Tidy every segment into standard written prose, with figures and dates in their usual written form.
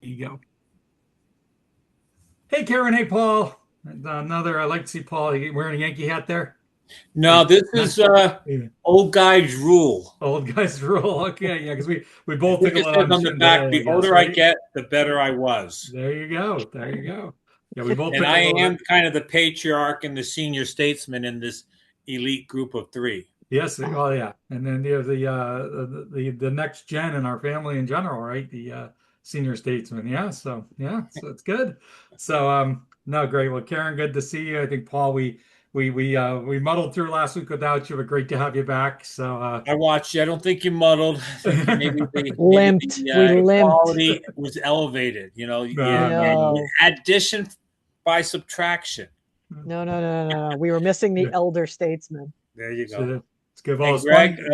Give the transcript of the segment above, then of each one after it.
you go. Hey, Karen. Hey, Paul. I like to see Paul. You wearing a Yankee hat there? No, this is Yeah. old guy's rule. Old guys rule. Okay, yeah, because we I both think took a it lot says on on the chin back, today, I the guess, older I right? get, the better I was. There you go. There you go. Yeah, we both And took a I little am bit. kind of the patriarch and the senior statesman in this elite group of three. Yes. Oh, yeah. And then you have the next gen in our family in general, right? The senior statesman. Yeah. So it's good. So no, great. Well, Karen, good to see you. I think Paul, we muddled through last week without you, but great to have you back. So I watched you. I don't think you muddled. I think maybe Limped. the We limped. equality was elevated. no, no, You no. No, addition by subtraction. no, no, no, no, no. We were missing the Yeah. elder statesman. There you go. So it's good. Well, And it's Greg, fun.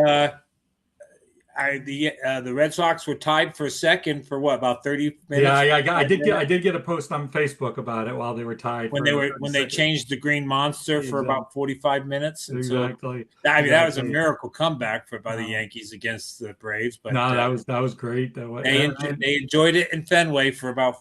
the Red Sox were tied for second for what, about 30 Yeah, minutes? I did get a post on Facebook about it while they were tied when for they the were when they 32nd. changed the Green Monster for Exactly. about 45 minutes, and so Exactly. I mean that was a Exactly. miracle comeback by the No, Yankees against the Braves. But no, that was great. they enjoyed it in Fenway for about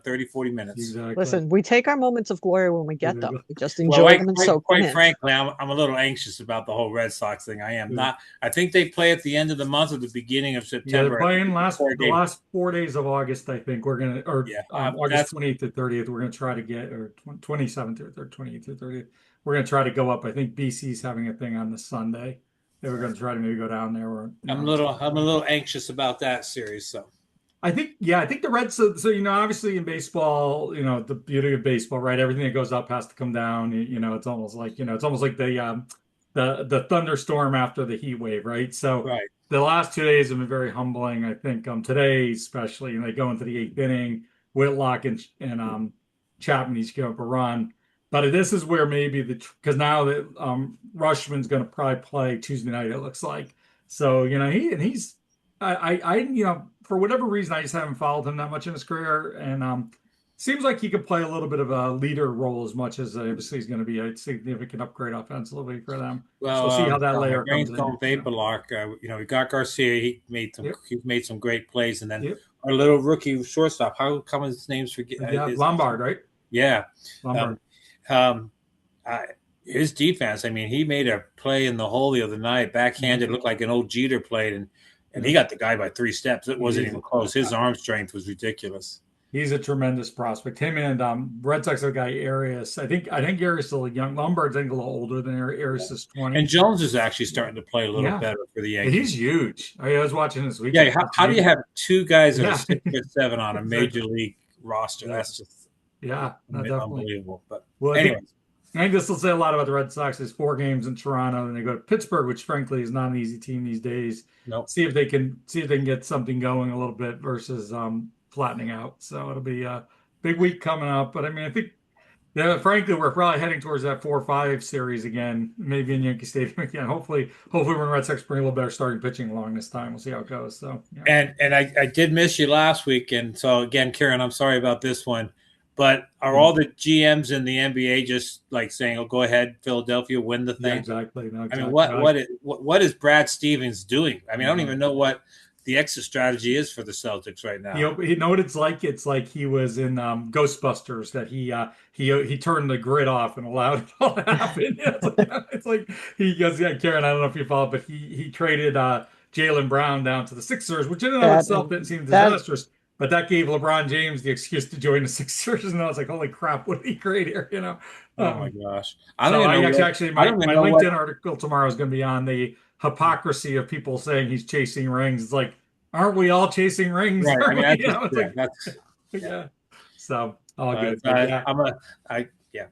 30 40 minutes. Exactly. Listen, we take our moments of glory when we get them. We just Well, enjoy them and soak them quite in. frankly, I'm a little anxious about the whole Red Sox thing. I am Yeah. not. I think they play at the end of the month or the beginning of Yeah, they're September. I think playing it's a the four-game. last 4 days of August. I think we're gonna, or Yeah, August that's 28th to 30th. We're gonna try to get, or 27th or 28th to 30th. We're gonna try to go up. I think BC's having a thing on the Sunday. They were gonna try to maybe go down there, or I'm a little anxious about that series. So I think the Reds. So obviously in baseball, the beauty of baseball, right? Everything that goes up has to come down. It's almost like the thunderstorm after the heat wave, right? So right. the last 2 days have been very humbling. I think today especially, and they go into the eighth inning. Whitlock and Chapman each give up a run, but this is where maybe because now that Rushman's going to probably play Tuesday night, it looks like. So he's for whatever reason, I just haven't followed him that much in his career, and seems like he could play a little bit of a leader role as much as obviously he's going to be a significant upgrade offensively for them. So Well, we'll see how that my layer brain's comes in. going vapor lock. We got Garcia. Yep, He's made some great plays, and then yep, our little rookie shortstop. How come his name's forget? yeah, Lombard, right? Yeah, Lombard. um, um, I, his defense. I mean, he made a play in the hole the other night, backhanded, looked like an old Jeter played, and he got the guy by 3 steps. It wasn't even close. His arm strength was ridiculous. He's a tremendous prospect. Him and Red Sox have a guy Arias. I think Arias is still young. Lombard's I think a little older than Arias is And 20. Jones is actually starting to play a little Yeah, better for the he's Yankees. huge. I was watching this Yeah, weekend. how do you have two guys that are Yeah, 6'7" on a major exactly. league roster? Yeah, That's just yeah, no, definitely. unbelievable. But Well, anyway, I think this will say a lot about the Red Sox. Is 4 games in Toronto, and they go to Pittsburgh, which frankly is not an easy team these days. no. See if they can get something going a little bit versus flattening out. So it'll be a big week coming up. But I mean, I think yeah, frankly, we're probably heading towards that 4-5 series again, maybe in Yankee Stadium again. Hopefully, when Red Sox bring a little better starting pitching along this time, we'll see how it goes. So yeah. And I did miss you last week, and so again, Karen, I'm sorry about this one. But are all the GMs in the NBA just like saying, "Oh, go ahead, Philadelphia, win the Yeah, thing"? exactly. No, I mean, exactly. what is Brad Stevens doing? I mean, I don't No. even know what the exit strategy is for the Celtics right now. You know what it's like? It's like he was in Ghostbusters that he turned the grid off and allowed it all to happen. Yeah, it's like he goes, yeah, Karen. I don't know if you follow, but he traded Jaylen Brown down to the Sixers, which in and of That itself didn't seem that disastrous. But that gave LeBron James the excuse to join the Sixers, and I was like, holy crap, what did he create here? Oh my gosh, I don't So even I know actually, what actually I my, don't even my know what. LinkedIn article tomorrow is going to be on the hypocrisy of people saying he's chasing rings. It's like, aren't we all chasing rings? Right. I Aren't mean, we? that's just It's yeah, like, that's yeah. yeah. So all But good, but yeah, I'm a I yeah.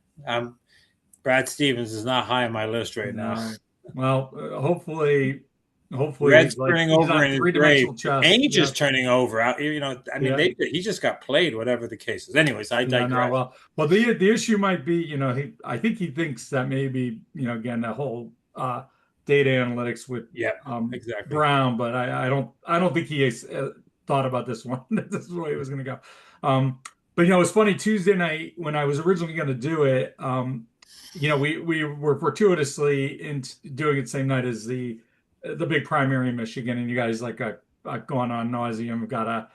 Brad Stevens is not high on my list right now. no. Well, hopefully Red's he's like turning he's over on in his grave. three-dimensional chess. Ainge Yeah, is turning over. I mean, yeah, he just got played. Whatever the case is. Anyways, I yeah. No, digress. well, the issue might be, I think he thinks that maybe, again, the whole data analytics with Yeah, exactly. Brown, but I don't think he has thought about this one. This is the way it was going to go. But it's funny. Tuesday night when I was originally going to do it, we were fortuitously in doing it same night as the big primary in Michigan, and you guys like got going on nauseum. Got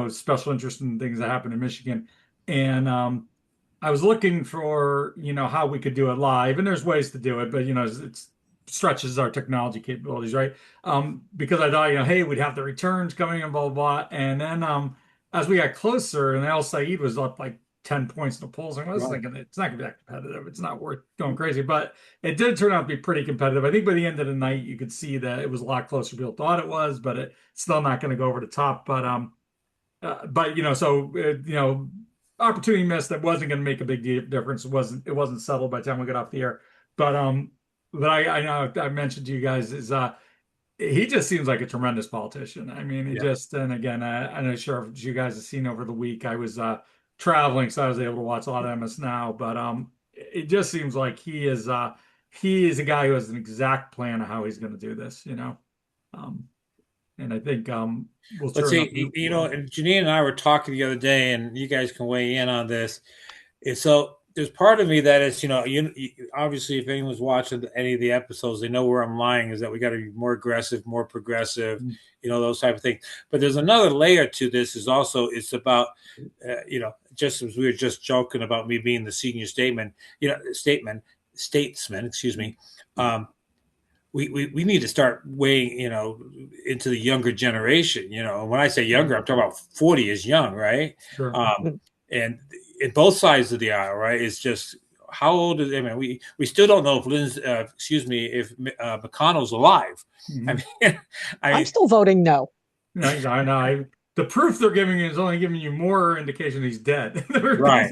special interest in things that happen in Michigan. And I was looking for, how we could do it live, and there's ways to do it, but it's stretches our technology capabilities, right? Because I thought, hey, we'd have the returns coming and blah blah blah. And then as we got closer, and El Said was up like 10 points in the polls, I was Right. thinking it's not gonna be that competitive. It's not worth going crazy. But it did turn out to be pretty competitive. I think by the end of the night you could see that it was a lot closer than people thought it was, but it's still not gonna go over the top. But opportunity missed that wasn't going to make a big difference. It wasn't settled by the time we got off the air. But I know I mentioned to you guys is he just seems like a tremendous politician. I mean, he Yeah. just, and again, I'm not sure if you guys have seen over the week. I was traveling, so I was able to watch a lot of MS Now. But it just seems like he is a guy who has an exact plan of how he's going to do this. And I think we'll Let's turn up. see, and Janine and I were talking the other day, and you guys can weigh in on this. And so there's part of me that is, obviously, if anyone's watching any of the episodes, they know where I'm lying, is that we got to be more aggressive, more progressive, those type of things. But there's another layer to this is also, it's about, just as we were just joking about me being the senior statesman, excuse me. We need to start weighing, into the younger generation. When I say younger, I'm talking about 40 is young, right? Sure. And in both sides of the aisle, right? It's just how old is? I mean, we still don't know if if McConnell's alive. Mhm. I'm still voting no. I know. The proof they're giving you is only giving you more indication he's dead. Right.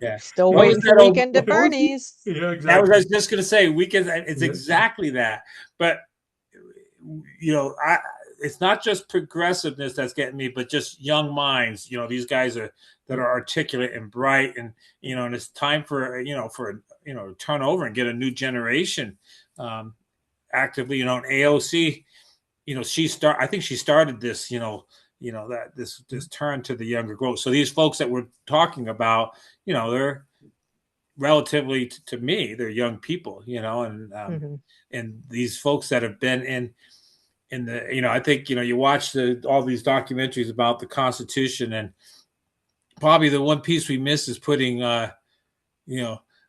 Yeah. Still What waiting was for that weekend at Bernie's. Yeah, That exactly. I was just going to say weekend. It's Yeah. exactly that. But it's not just progressiveness that's getting me, but just young minds. These guys that are articulate and bright, and and it's time for to turn over and get a new generation actively. And AOC, I think she started this. That this turn to the younger growth. So these folks that we're talking about, they're relatively to me, they're young people. And these folks that have been in the, I think, you watch all these documentaries about the Constitution, and probably the one piece we miss is putting,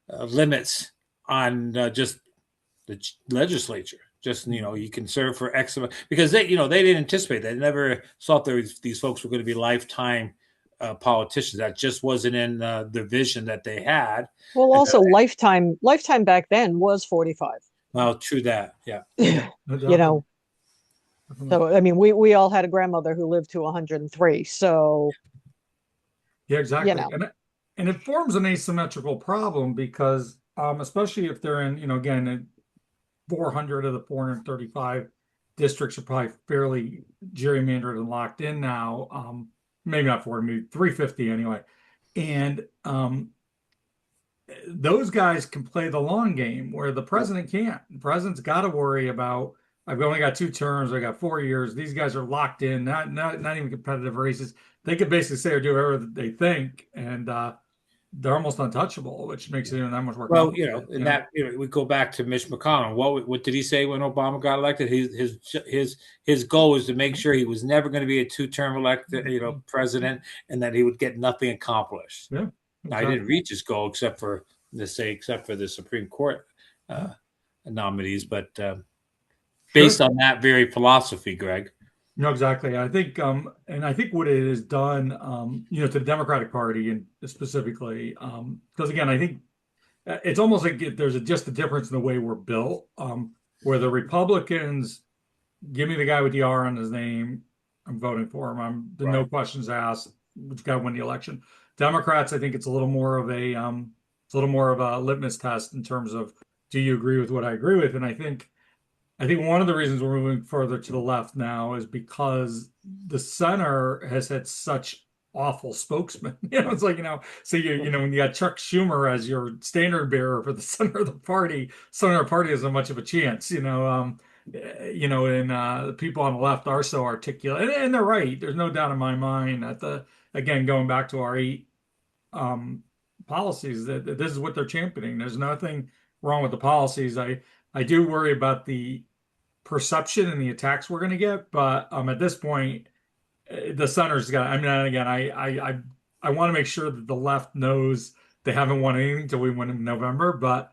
limits on just the legislature. Just, you can serve for X amount, because they didn't anticipate. They never thought these folks were going to be lifetime politicians. That just wasn't in the vision that they had. Well, also lifetime back then was 45. Well, true that. Yeah. So I mean, we all had a grandmother who lived to 103. So yeah, exactly. And it forms an asymmetrical problem because especially if they're in, again, 400 of the 435 districts are probably fairly gerrymandered and locked in now. Maybe not 400, maybe 350 anyway. And those guys can play the long game where the president can't. The president's got to worry about, I've only got 2 terms, I got 4 years. These guys are locked in, not even competitive races. They could basically say or do whatever they think, and they're almost untouchable, which makes it even that much more complicated. Well, we go back to Mitch McConnell. What did he say when Obama got elected? His goal was to make sure he was never going to be a 2-term elected, president, and that he would get nothing accomplished. Yeah, exactly. Now, he didn't reach his goal except for the Supreme Court nominees, but based on that very philosophy, Greg. No, exactly. I think, and I think what it has done, to the Democratic Party and specifically, because again, I think it's almost like there's just a difference in the way we're built, where the Republicans give me the guy with the R on his name, I'm voting for him. No questions asked. We've got to win the election. Democrats, I think it's a little more of a litmus test in terms of, do you agree with what I agree with? And I think one of the reasons we're moving further to the left now is because the center has had such awful spokesmen. It's like, so when you got Chuck Schumer as your standard bearer for the center of the party isn't much of a chance, and the people on the left are so articulate, and they're right. There's no doubt in my mind that again, going back to our 8 policies, that this is what they're championing. There's nothing wrong with the policies. I do worry about the perception and the attacks we're going to get, but at this point, the center's got. I mean, and again, I want to make sure that the left knows they haven't won anything until we win in November, but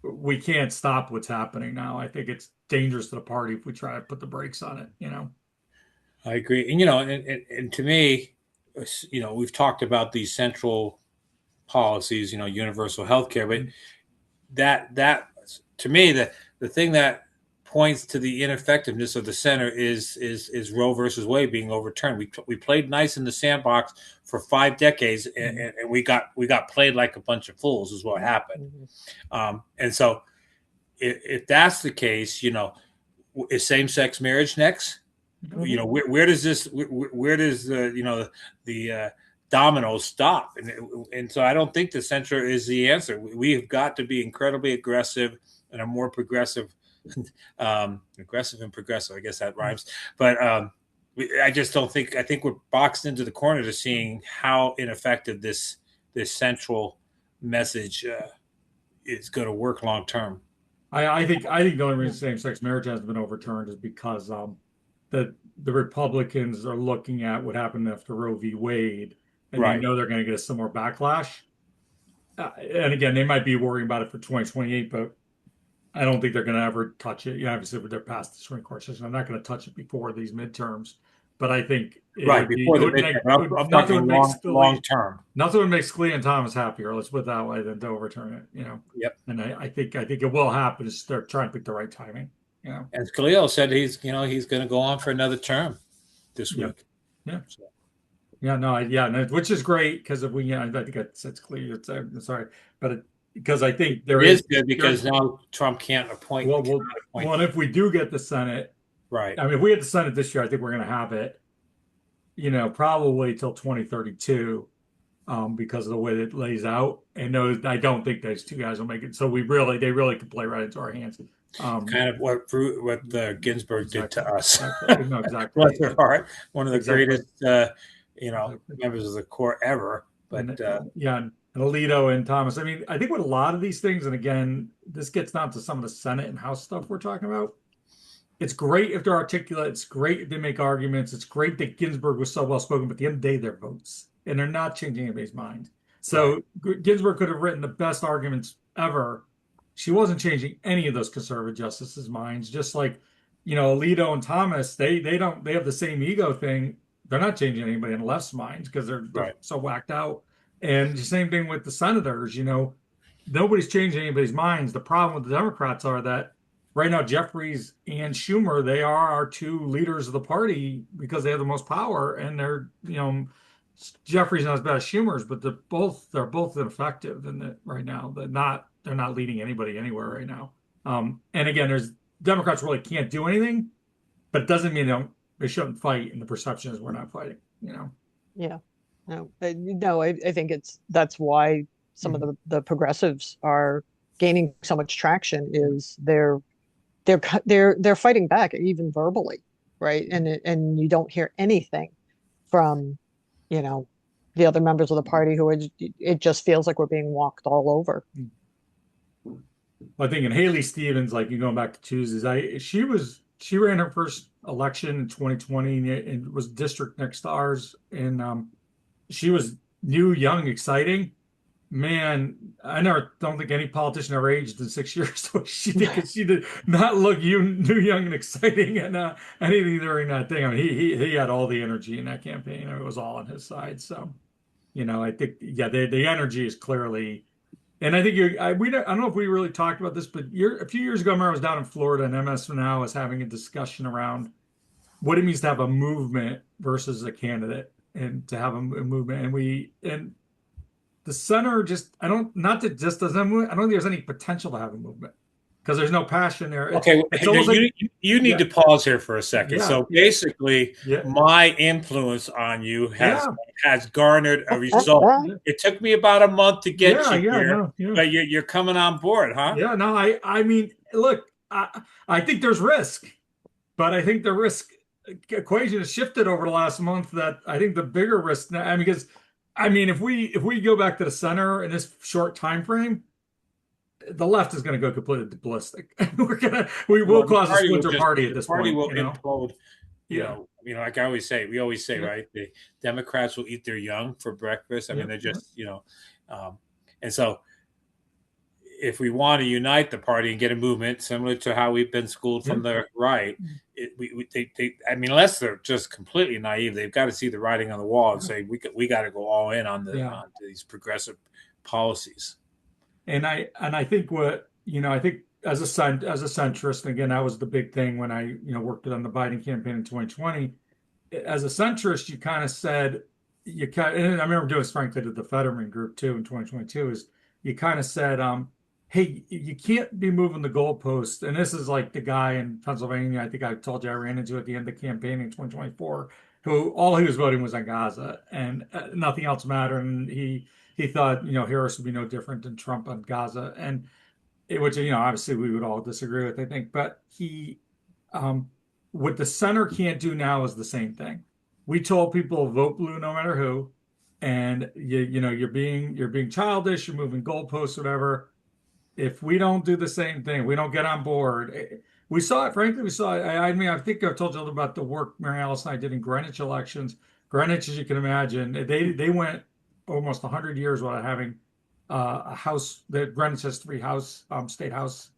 we can't stop what's happening now. I think it's dangerous to the party if we try to put the brakes on it. You know. I agree. And, and to me, we've talked about these central policies, universal health care, but that to me, the thing that points to the ineffectiveness of the center is Roe versus Wade being overturned. We played nice in the sandbox for 5 decades, and we got played like a bunch of fools, is what happened. And so, if that's the case, is same-sex marriage next? Where does the dominoes stop? And so I don't think the center is the answer. We've got to be incredibly aggressive and a more progressive, aggressive and progressive. I guess that rhymes. But I just don't think. I think we're boxed into the corner to seeing how ineffective this central message is going to work long term. I think the only reason same-sex marriage hasn't been overturned is because the Republicans are looking at what happened after Roe v. Wade, and they know they're going to get a similar backlash. And again, they might be worrying about it for 2028, but I don't think they're going to ever touch it. Obviously, they're past the Supreme Court system. I'm not going to touch it before these midterms. But I think before the midterm. I'm talking long term. Nothing would make Scalia and Thomas happier. Let's put it that way than to overturn it. Yep. And I think it will happen. It's they're trying to pick the right timing. And Scalia said he's going to go on for another term this week. Yeah. So. Which is great because if we, I think it's clear. I'm sorry, but because I think there is good because now Trump can't appoint. Well, and if we do get the Senate, right? I mean, if we get the Senate this year, I think we're going to have it. Probably till 2032, because of the way it lays out. And I don't think those two guys will make it. So they really could play right into our hands. Kind of what Ginsburg did to us. No, exactly. Bless her heart. One of the greatest, members of the court ever. But and Alito and Thomas. I mean, I think with a lot of these things, and again, this gets down to some of the Senate and House stuff we're talking about. It's great if they're articulate. It's great if they make arguments. It's great that Ginsburg was so well spoken, but at the end of the day, they're votes, and they're not changing anybody's mind. So Ginsburg could have written the best arguments ever. She wasn't changing any of those conservative justices' minds. Just like, Alito and Thomas, they have the same ego thing. They're not changing anybody in the left's minds because they're so whacked out. And the same thing with the senators. Nobody's changing anybody's minds. The problem with the Democrats are that right now, Jeffries and Schumer, they are our two leaders of the party because they have the most power, and they're, Jeffries not as bad as Schumer's, but they're both ineffective in it right now. They're not leading anybody anywhere right now. And again, Democrats really can't do anything, but it doesn't mean they shouldn't fight. And the perception is we're not fighting. Yeah, no, I think that's why some of the progressives are gaining so much traction is they're fighting back even verbally, right? And you don't hear anything from the other members of the party who it just feels like we're being walked all over. I think in Haley Stevens, like you going back to Tuesdays, she ran her first election in 2020 and it was district next to ours, and she was new, young, exciting. Man, I don't think any politician ever aged in 6 years. So she did not look new, young, and exciting, and anything during that thing. I mean, he had all the energy in that campaign. It was all on his side. So, I think the energy is clearly. And I think I don't know if we really talked about this, but a few years ago, I remember I was down in Florida, and MS Now was having a discussion around what it means to have a movement versus a candidate, and to have a movement, and the center I don't think there's any potential to have a movement because there's no passion there. You need to pause here for a second. Yeah, so basically, my influence on you has garnered a result. It took me about a month to get you here, but you're coming on board, huh? Yeah, no, I mean, look, I think there's risk, but I think the risk equation has shifted over the last month. That I think the bigger risk now, because. I mean, if we go back to the center in this short time frame, the left is going to go completely ballistic. We will cause a splinter party at this point. The party will implode. I like we always say, right? The Democrats will eat their young for breakfast. I mean, they're just, and so if we want to unite the party and get a movement similar to how we've been schooled from the right, I mean, unless they're just completely naive, they've got to see the writing on the wall and say we got to go all in on on these progressive policies. And I think I think as a centrist, and again, that was the big thing when I worked on the Biden campaign in 2020. As a centrist, you kind of said and I remember doing this frankly to the Fetterman group too in 2022. Is you kind of said, hey, you can't be moving the goalpost. And this is like the guy in Pennsylvania, I think I told you I ran into at the end of the campaign in 2024, who all he was voting was on Gaza and nothing else mattered. And he thought, Harris would be no different than Trump on Gaza. And which, obviously we would all disagree with, I think. But what the center can't do now is the same thing. We told people vote blue no matter who, and you're being childish, you're moving goalposts, whatever. If we don't do the same thing, we don't get on board. We saw it, frankly, I mean, I think I've told you a little about the work Mary Alice and I did in Greenwich elections. Greenwich, as you can imagine, they went almost 100 years without having a house. That Greenwich has 3 state house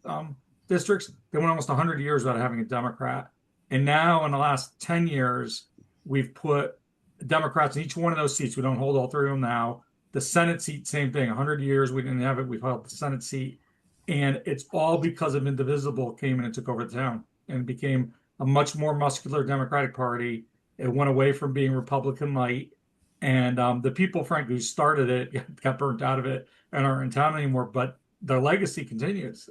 districts. They went almost 100 years without having a Democrat. And now in the last 10 years, we've put Democrats in each one of those seats. We don't hold all 3 of them now. The Senate seat, same thing. 100 years, we didn't have it. We've held the Senate seat. And it's all because of Indivisible came in and took over the town and became a much more muscular Democratic Party. It went away from being Republican light. And the people, frankly, who started it got burnt out of it and aren't in town anymore. But their legacy continues.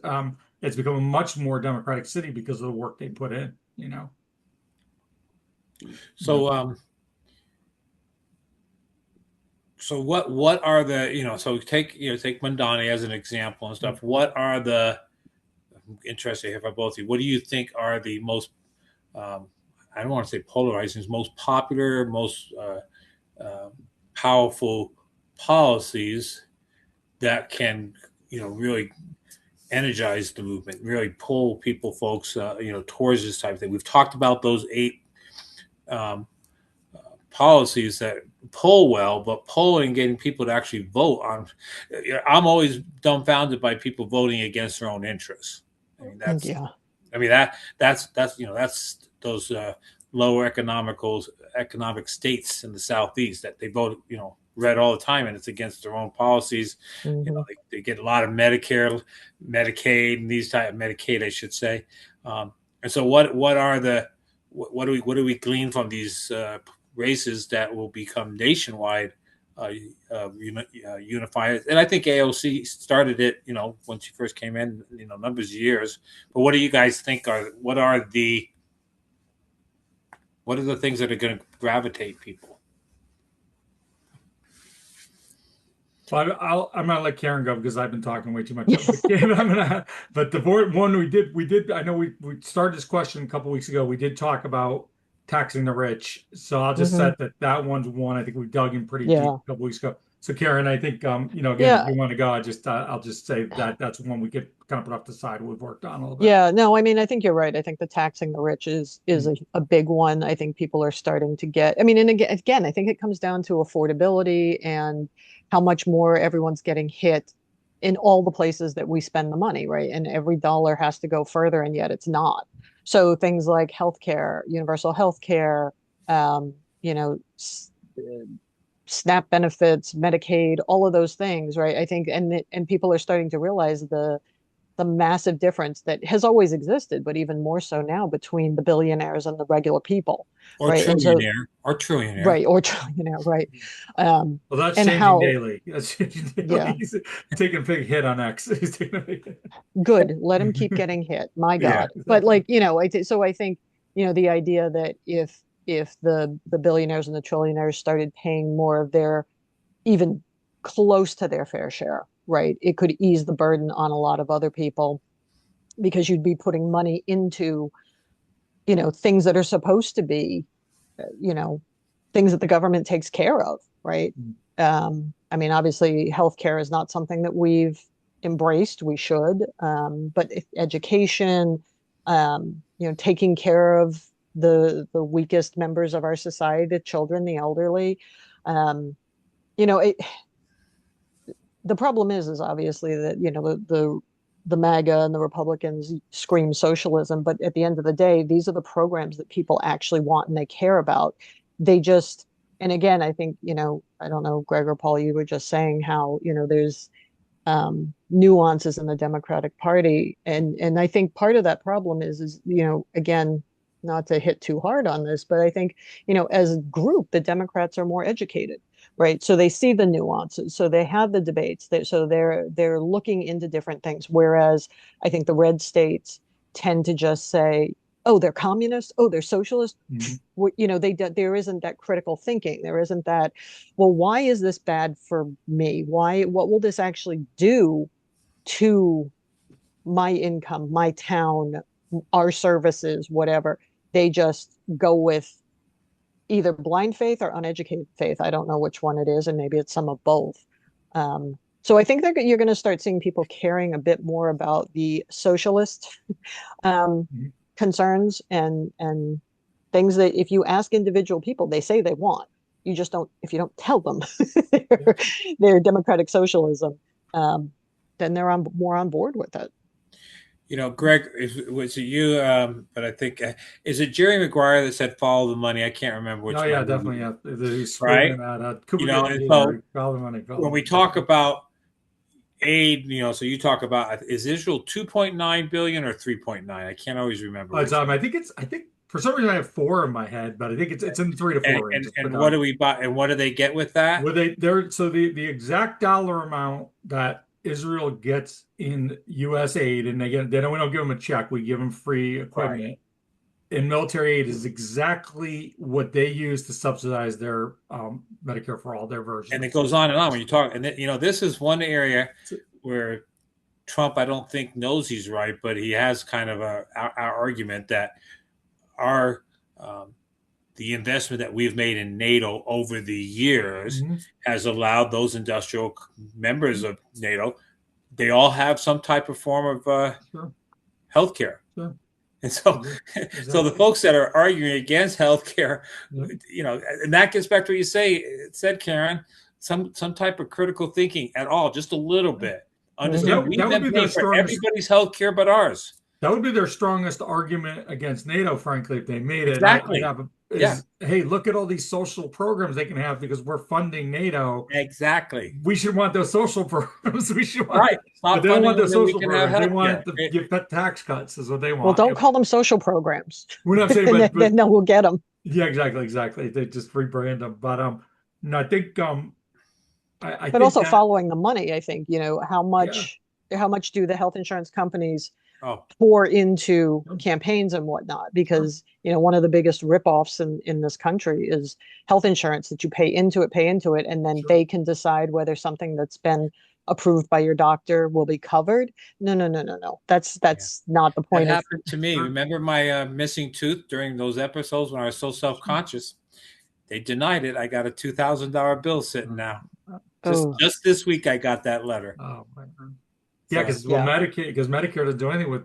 It's become a much more Democratic city because of the work they put in, So, so what are the, so take Mandani as an example and stuff. What are I'm interested to hear from both of you. What do you think are the most, I don't want to say polarizing, most popular, most powerful policies that can, really energize the movement, really pull folks, towards this type of thing? We've talked about those 8 policies that pull well, but pulling, getting people to actually vote on. I'm always dumbfounded by people voting against their own interests. I mean, that's those lower economic states in the Southeast that they vote, red all the time, and it's against their own policies. Mm-hmm. They get a lot of Medicare, Medicaid, and these type of Medicaid, I should say. And so what do we glean from these races that will become nationwide unified? And I think AOC started it, when she first came in, numbers of years. But what do you guys think what are the things that are going to gravitate people? Well, I'm gonna let Karen go because I've been talking way too much. But the board one we did. I know we started this question a couple weeks ago. We did talk about taxing the rich, so I'll just set that one's one. I think we dug in pretty deep a couple weeks ago. So Karen, I think again, if you want to go, I'll just say that's one we could kind of put off the side. We've worked on a little bit. Yeah, no, I mean, I think you're right. I think the taxing the rich is a big one. I think people are starting to get. I mean, and again, I think it comes down to affordability and how much more everyone's getting hit in all the places that we spend the money, right? And every dollar has to go further, and yet it's not. So things like healthcare, universal healthcare, SNAP benefits, Medicaid, all of those things, right? I think, and people are starting to realize the massive difference that has always existed, but even more so now between the billionaires and the regular people, or right? trillionaire, right? Or trillionaire, right? Well, that's changing daily. That's changing daily. Yeah. He's taking a big hit on X. He's taking a big hit. Good. Let him keep getting hit. My God. Yeah, But so I think, the idea that if the billionaires and the trillionaires started paying more of their, even close to their fair share, right, it could ease the burden on a lot of other people, because you'd be putting money into, things that are supposed to be, things that the government takes care of, right? I mean, obviously, healthcare is not something that we've embraced. We should, but education, taking care of the weakest members of our society, the children, the elderly. Um, you know, the problem is obviously that, the MAGA and the Republicans scream socialism, but at the end of the day, these are the programs that people actually want and they care about. They just, and again, I think, I don't know, Greg or Paul, you were just saying how, there's nuances in the Democratic Party, and I think part of that problem is again, not to hit too hard on this, but I think as a group, the Democrats are more educated, right? So they see the nuances, so they have the debates, so they're looking into different things. Whereas I think the red states tend to just say, oh, they're communists, oh, they're socialists. There isn't that critical thinking. There isn't that, well, why is this bad for me? What will this actually do to my income, my town, our services, whatever? They just go with either blind faith or uneducated faith. I don't know which one it is, and maybe it's some of both. So I think that you're going to start seeing people caring a bit more about the socialist concerns and things that if you ask individual people, they say they want. You just don't, if you don't tell them they're democratic socialism, then they're more on board with it. Greg, was it you? But I think is it Jerry Maguire that said follow the money? I can't remember which. Oh yeah, definitely. Yeah, he's right. When we talk about aid, so you talk about, is Israel 2.9 billion or 3.9? I can't always remember. I think for some reason I have 4 in my head, but I think it's in the 3 to 4 range. And what do we buy? And what do they get with that? Well, the exact dollar amount that Israel gets in U.S. aid, and we don't give them a check. We give them free equipment. Right. In military aid is exactly what they use to subsidize their Medicare for All, their version. And it goes on and on when you talk. And this is one area where Trump, I don't think, knows he's right, but he has kind of our argument that the investment that we've made in NATO over the years has allowed those industrial members of NATO, they all have some type of form of health care. Sure. And so, exactly. So the folks that are arguing against healthcare, and that gets back to what you said, Karen, some type of critical thinking at all, just a little bit. Understand, that would be their for everybody's healthcare but ours. That would be their strongest argument against NATO, frankly, if they made it. Exactly. Hey, look at all these social programs they can have because we're funding NATO. Exactly. We should want those social programs. We should want, right. But they don't want those social programs. They want to give tax cuts is what they want. Well, don't call them social programs. We're not saying, but then we'll get them. Yeah, exactly. They just rebrand them. But no, I think I but also following the money. I think how much do the health insurance companies pour into campaigns and whatnot, because one of the biggest ripoffs in this country is health insurance, that you pay into it, and then they can decide whether something that's been approved by your doctor will be covered. No. That's not the point. It happened to me. Remember my missing tooth during those episodes when I was so self-conscious? They denied it. I got a $2,000 bill sitting now. Just this week I got that letter. Oh my God. Yeah, because Medicare doesn't do anything with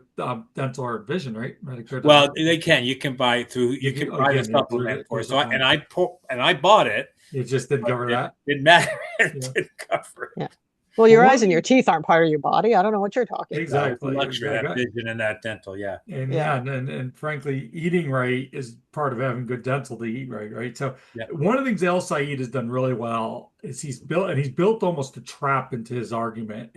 dental or vision, right? Medicare. Well, they can. You can buy through. You can buy the supplement for it. So I bought it. It just didn't cover that. It didn't matter. It didn't cover it. Yeah. Well, your eyes and your teeth aren't part of your body. I don't know what you're talking about. Exactly. That vision and that dental. Yeah. And frankly, eating right is part of having good dental to eat right. Right. So one of the things El Said has done really well is he's built almost a trap into his argument.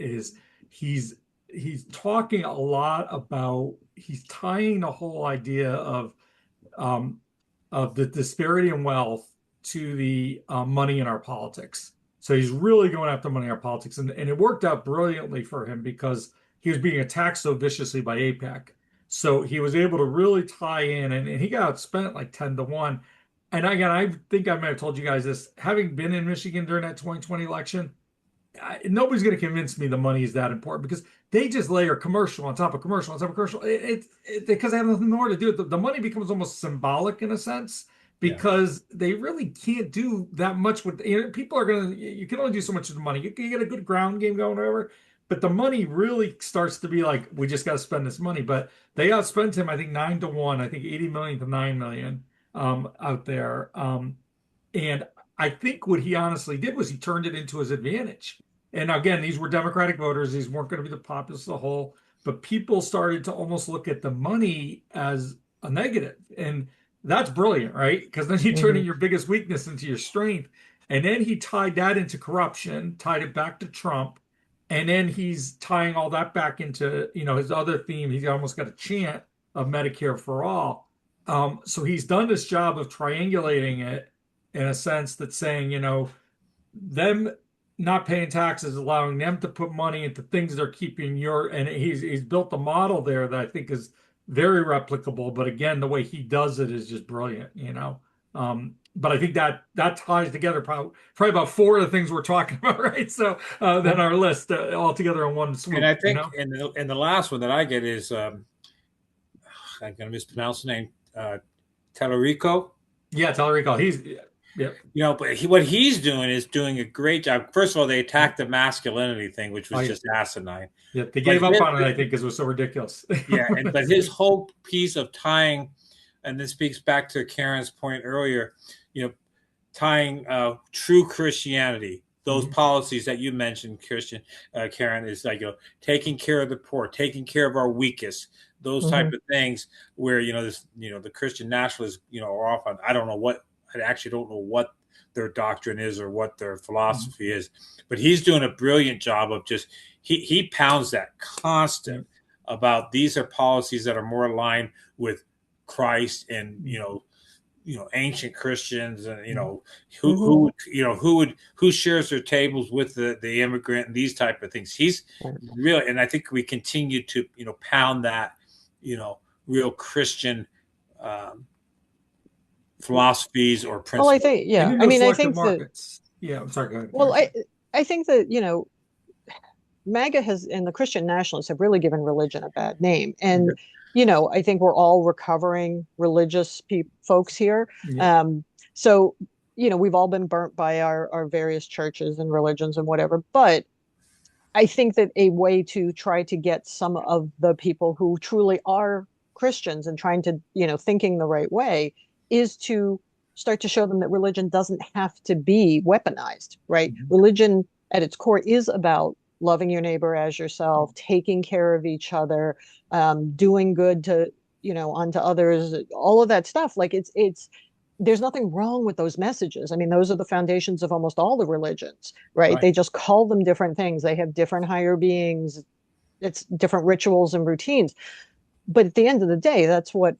He's talking a lot about, he's tying the whole idea of the disparity in wealth to the money in our politics. So he's really going after money in our politics, and it worked out brilliantly for him because he was being attacked so viciously by AIPAC. So he was able to really tie in, and he got outspent like 10-1. And again, I think I might have told you guys this, having been in Michigan during that 2020 election. Nobody's going to convince me the money is that important because they just layer commercial on top of commercial on top of commercial. Because they have nothing more to do with it. The money becomes almost symbolic in a sense because they really can't do that much with. People are going to. You can only do so much with the money. You get a good ground game going, whatever. but the money really starts to be like, we just got to spend this money. But they outspent him, I think 9-1, I think 80 million to 9 million out there. And I think what he honestly did was he turned it into his advantage. And again, these were Democratic voters. These weren't going to be the populace as a whole, but people started to almost look at the money as a negative. And that's brilliant, right? Because then you turn in Hmm. your biggest weakness into your strength. And then he tied that into corruption, tied it back to Trump. And then he's tying all that back into, his other theme. He's almost got a chant of Medicare for all. So he's done this job of triangulating it in a sense that's saying, them not paying taxes, allowing them to put money into things they're keeping and he's built a model there that I think is very replicable. But again, the way he does it is just brilliant. But I think that ties together probably about four of the things we're talking about, right? So then our list all together in one swoop. And I think in the last one that I get is I'm going to mispronounce the name, Tellerico. Yeah, Tellerico. Yeah. But what he's doing is doing a great job. First of all, they attacked the masculinity thing, which was just asinine. Yeah, they gave up on it, I think, because it was so ridiculous. Yeah, but his whole piece of tying, and this speaks back to Karen's point earlier, tying true Christianity, those policies that you mentioned, Karen, is like taking care of the poor, taking care of our weakest, those type of things. Where the Christian nationalists, are off on. I actually don't know what their doctrine is or what their philosophy is, but he's doing a brilliant job of just he pounds that constant about these are policies that are more aligned with Christ and ancient Christians and who shares their tables with the immigrant and these type of things. He's really, and I think we continue to pound that real Christian philosophies or principles. Well, I think, yeah. I mean, I think markets. Yeah, I'm sorry. Go ahead. Well, I think that MAGA and the Christian nationalists have really given religion a bad name, and I think we're all recovering religious folks here. So we've all been burnt by our various churches and religions and whatever, but I think that a way to try to get some of the people who truly are Christians and trying to thinking the right way is to start to show them that religion doesn't have to be weaponized, right? Religion at its core is about loving your neighbor as yourself, taking care of each other, doing good to onto others, all of that stuff. Like it's there's nothing wrong with those messages. I mean, those are the foundations of almost all the religions, right? They just call them different things. They have different higher beings. It's different rituals and routines. But at the end of the day, that's what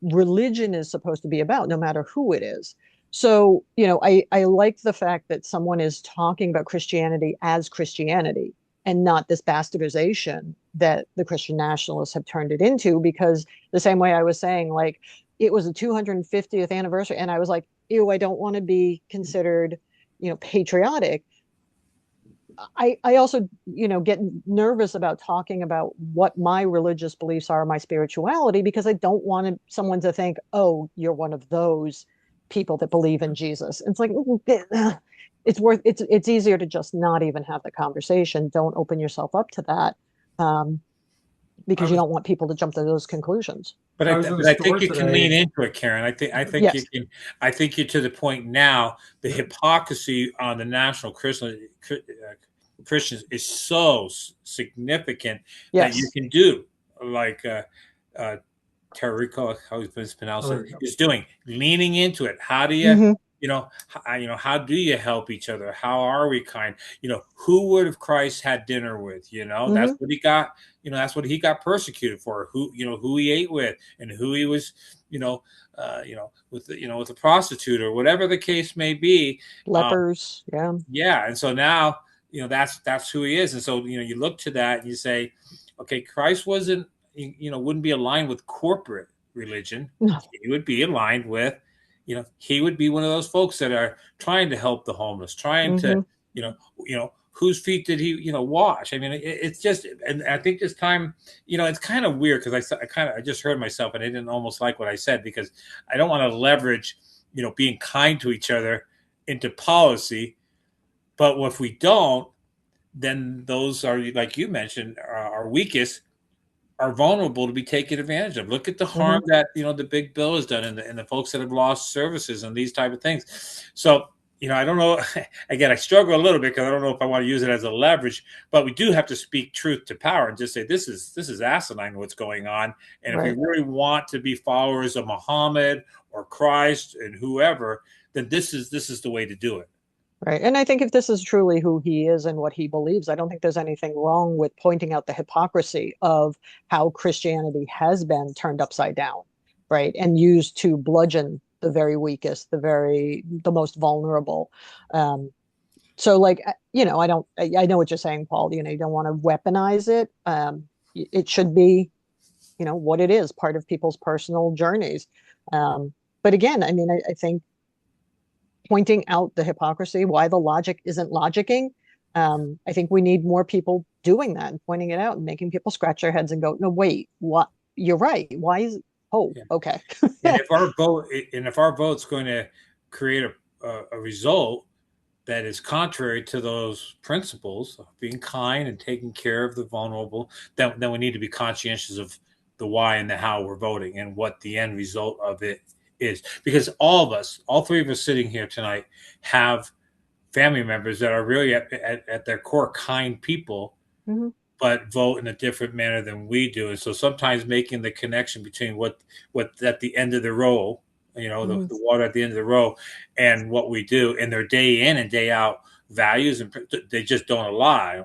religion is supposed to be about, no matter who it is. So, I like the fact that someone is talking about Christianity as Christianity and not this bastardization that the Christian nationalists have turned it into, because the same way I was saying, like, it was the 250th anniversary, and I was like, ew, I don't want to be considered, patriotic. I also, get nervous about talking about what my religious beliefs are, my spirituality, because I don't want someone to think, oh, you're one of those people that believe in Jesus. It's like, it's easier to just not even have the conversation. Don't open yourself up to that, because you don't want people to jump to those conclusions. But I think you can lean into it, Karen. I think yes. you can. I think you're to the point now. The hypocrisy on the national Christians is so significant that you can do like Tarico, how he's mispronounced it, is doing, leaning into it. How do you, how do you help each other? How are we kind? Who would have Christ had dinner with? That's what he got. That's what he got persecuted for. Who he ate with, and who he was, with a prostitute or whatever the case may be. Lepers, yeah. And so now, that's who he is. And so, you look to that and you say, okay, Christ wouldn't be aligned with corporate religion. No. He would be aligned with, he would be one of those folks that are trying to help the homeless, trying to, whose feet did he, wash? I mean, it's just, and I think this time, it's kind of weird because I just heard myself and I didn't almost like what I said, because I don't want to leverage, being kind to each other into policy. But if we don't, then those are, like you mentioned, are weakest, are vulnerable to be taken advantage of. Look at the harm Mhm. that the big bill has done, and the folks that have lost services and these type of things. So I don't know. Again, I struggle a little bit because I don't know if I want to use it as a leverage, but we do have to speak truth to power and just say this is asinine what's going on. And if we Right. really want to be followers of Muhammad or Christ and whoever, then this is the way to do it. Right. And I think if this is truly who he is and what he believes, I don't think there's anything wrong with pointing out the hypocrisy of how Christianity has been turned upside down, right? And used to bludgeon the very weakest, the most vulnerable. Um, so like, I know what you're saying, Paul, you don't want to weaponize it. It should be, what it is, part of people's personal journeys. But again, I mean, I think pointing out the hypocrisy, why the logic isn't logicking. I think we need more people doing that and pointing it out and making people scratch their heads and go, no, wait, what? You're right. Why is, oh, Yeah. okay. And if our vote's going to create a result that is contrary to those principles of being kind and taking care of the vulnerable, then we need to be conscientious of the why and the how we're voting and what the end result of it is. Because all three of us sitting here tonight, have family members that are really at their core kind people, Mm-hmm. but vote in a different manner than we do. And so sometimes making the connection between what at the end of the row, Mm-hmm. the water at the end of the row, and what we do, and their day in and day out values, and they just don't align.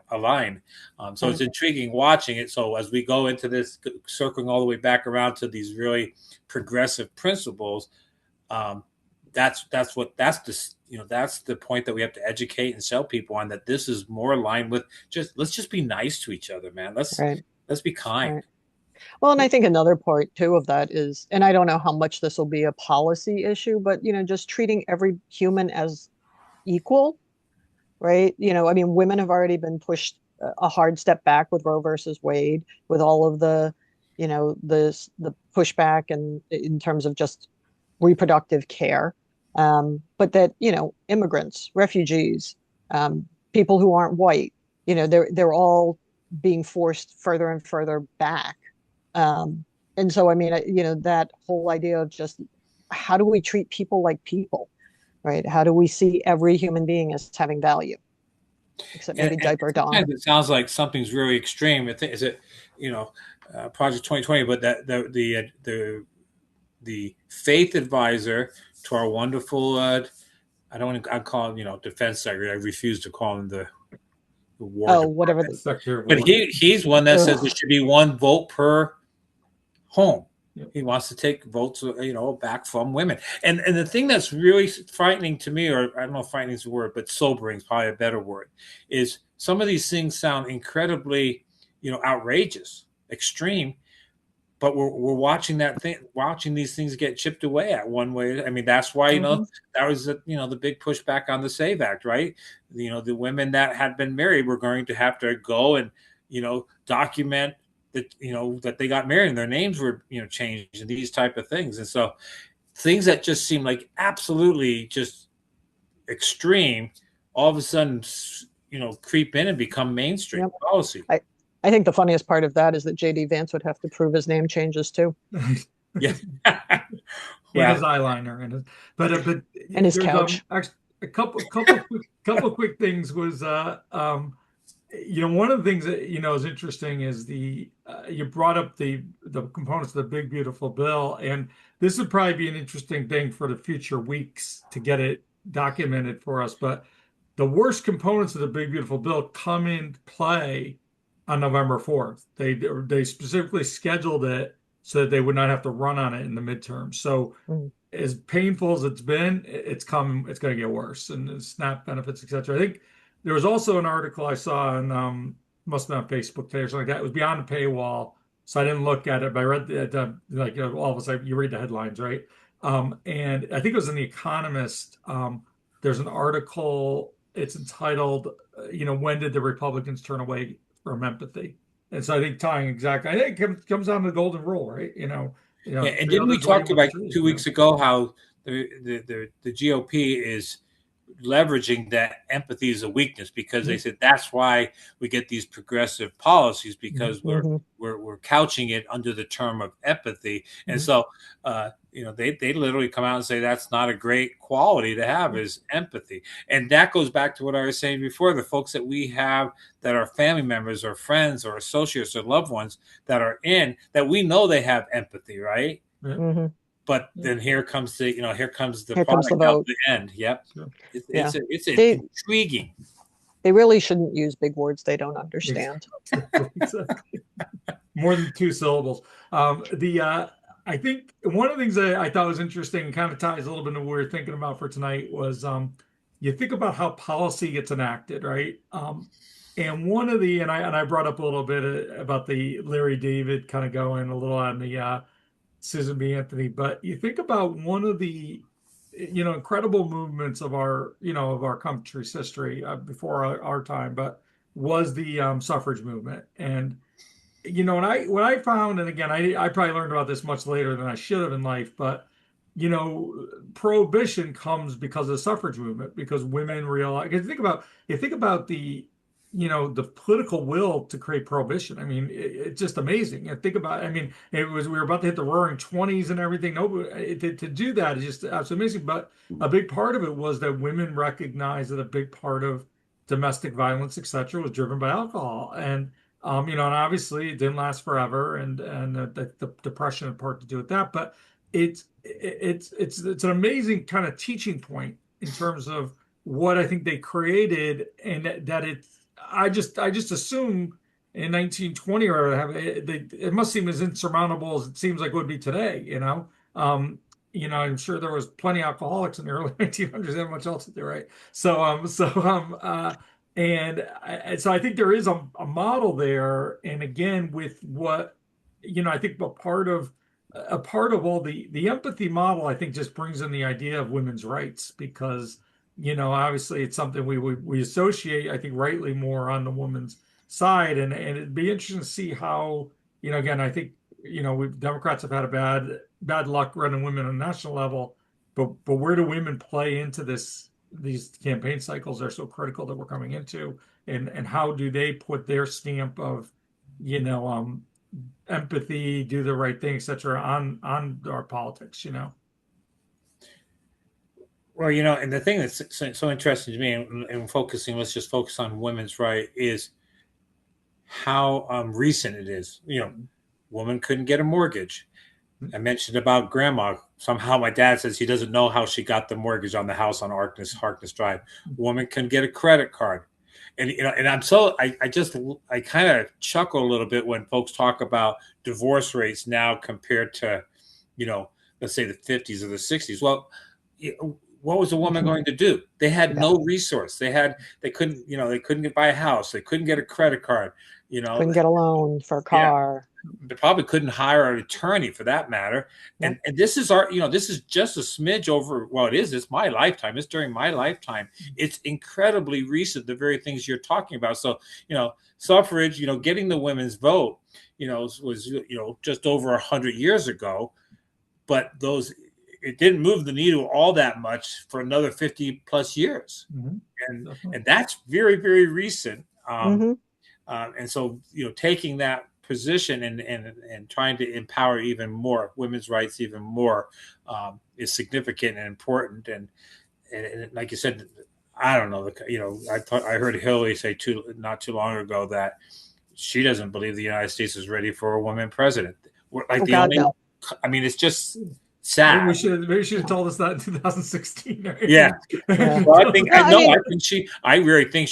So it's intriguing watching it. So as we go into this, circling all the way back around to these really progressive principles, that's the point that we have to educate and sell people on, that this is more aligned with let's just be nice to each other, man. Right. Let's be kind. Right. Well, and I think another part too of that is, and I don't know how much this will be a policy issue, but just treating every human as equal, right? I mean, women have already been pushed a hard step back with Roe versus Wade, with all of the pushback and in terms of just reproductive care. But that, immigrants, refugees, people who aren't white, they're all being forced further and further back. And so, I mean, that whole idea of just how do we treat people like people, right? How do we see every human being as having value? Except maybe And Diaper Dawn. sometimes it sounds like something's really extreme. Is it Project 2020? But that the faith advisor to our wonderful I don't want to, I call him defense secretary. I refuse to call him the war Oh, whatever. department. Secretary of But War. he's one that says there should be one vote per home. Yep. He wants to take votes, back from women. And the thing that's really frightening to me, or I don't know if frightening is a word, but sobering is probably a better word, is some of these things sound incredibly, outrageous, extreme, but we're watching these things get chipped away at one way. I mean, that's why, Mhm. that was the big pushback on the SAVE Act, right? The women that had been married were going to have to go and, document that, that they got married and their names were, changed, and these type of things. And so things that just seem like absolutely just extreme, all of a sudden, creep in and become mainstream Yep. policy. I think the funniest part of that is that JD Vance would have to prove his name changes too. Yeah. And his eyeliner but And his there's couch. actually a couple quick things was one of the things that is interesting is you brought up the components of the big beautiful bill, and this would probably be an interesting thing for the future weeks to get it documented for us. But the worst components of the big beautiful bill come into play on November 4th. They specifically scheduled it so that they would not have to run on it in the midterm. So Mm. as painful as it's been, it's going to get worse, and the SNAP benefits, etc. I think there was also an article I saw on must have been on Facebook today or something like that. It was beyond the paywall, so I didn't look at it, but I read all of a sudden you read the headlines, right? And I think it was in The Economist. There's an article. It's entitled, when did the Republicans turn away from empathy? And so I think I think it comes down to the golden rule, right? Yeah, and treat didn't we others the way you talk want to be about treated, 2 weeks ago how the GOP is leveraging that empathy is a weakness, because they said that's why we get these progressive policies, because we're couching it under the term of empathy. And so they literally come out and say that's not a great quality to have, is empathy. And that goes back to what I was saying before, the folks that we have that are family members or friends or associates or loved ones that are in that, we know they have empathy, right? But then here comes the product out the end. Yep. It's intriguing. They really shouldn't use big words they don't understand. Exactly. More than 2 syllables. I think one of the things that I thought was interesting and kind of ties a little bit to what we were thinking about for tonight was you think about how policy gets enacted, right? And one of the, and I brought up a little bit about the Larry David kind of going a little on the Susan B. Anthony, but you think about one of the incredible movements of our of our country's history before our time, but was the suffrage movement. And what I found, and again, I probably learned about this much later than I should have in life, but prohibition comes because of the suffrage movement, because women realize. You think about the the political will to create prohibition. I mean, it's just amazing. And think about, I mean, we were about to hit the roaring 20s and everything. No, to do that is just absolutely amazing. But a big part of it was that women recognized that a big part of domestic violence, etc., was driven by alcohol. And and obviously it didn't last forever, and the depression had part to do with that. But it's an amazing kind of teaching point in terms of what I think they created, and that I just assume in 1920 or it must seem as insurmountable as it seems like it would be today. I'm sure there was plenty of alcoholics in the early 1900s. Not much else to do, right? So so I think there is a model there, and again with what I think a part of all the empathy model, I think, just brings in the idea of women's rights, because obviously it's something we associate, I think, rightly more on the woman's side, and it'd be interesting to see how again, I think Democrats have had a bad luck running women on a national level, but where do women play into these campaign cycles are so critical that we're coming into, and how do they put their stamp of empathy, do the right thing, etc., on our politics. Well, and the thing that's so interesting to me, and focusing, let's just focus on women's right, is how recent it is. Woman couldn't get a mortgage. I mentioned about grandma. Somehow my dad says he doesn't know how she got the mortgage on the house on Harkness Drive. Woman couldn't get a credit card. And I kind of chuckle a little bit when folks talk about divorce rates now compared to, let's say the 50s or the 60s. Well, what was a woman going to do? They had no resource. They couldn't buy a house. They couldn't get a credit card. Couldn't get a loan for a car. They probably couldn't hire an attorney for that matter. And this is this is just a smidge over. Well, it's my lifetime. It's during my lifetime. It's incredibly recent, the very things you're talking about. So, suffrage, getting the women's vote, was just over 100 years ago, but it didn't move the needle all that much for another 50 plus years. And that's very, very recent. And so, taking that position and trying to empower even more women's rights, even more, is significant and important. And like you said, I don't know, I heard Hillary say not too long ago that she doesn't believe the United States is ready for a woman president. No. I mean, it's just sad. Maybe she should have told us that in 2016. Right? Yeah. Well, I really think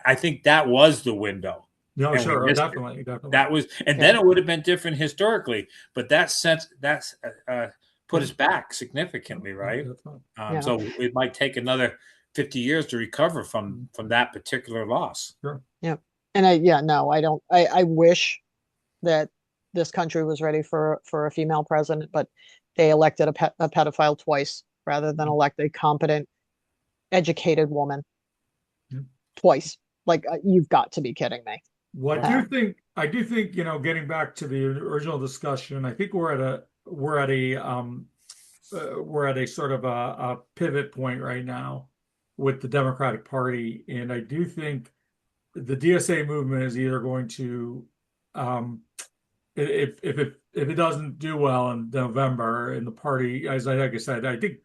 I think that was the window. No, sure, definitely. That was, and then it would have been different historically, but that's put us back significantly, right? So it might take another 50 years to recover from that particular loss. Sure. Yeah. And I don't. I wish that this country was ready for a female president, but they elected a pedophile twice rather than elect a competent, educated woman twice. Like, you've got to be kidding me. Well, I do think, getting back to the original discussion, I think we're at a sort of a pivot point right now with the Democratic Party, and I do think the DSA movement is either going to, if it doesn't do well in November in the party, as like I said, I think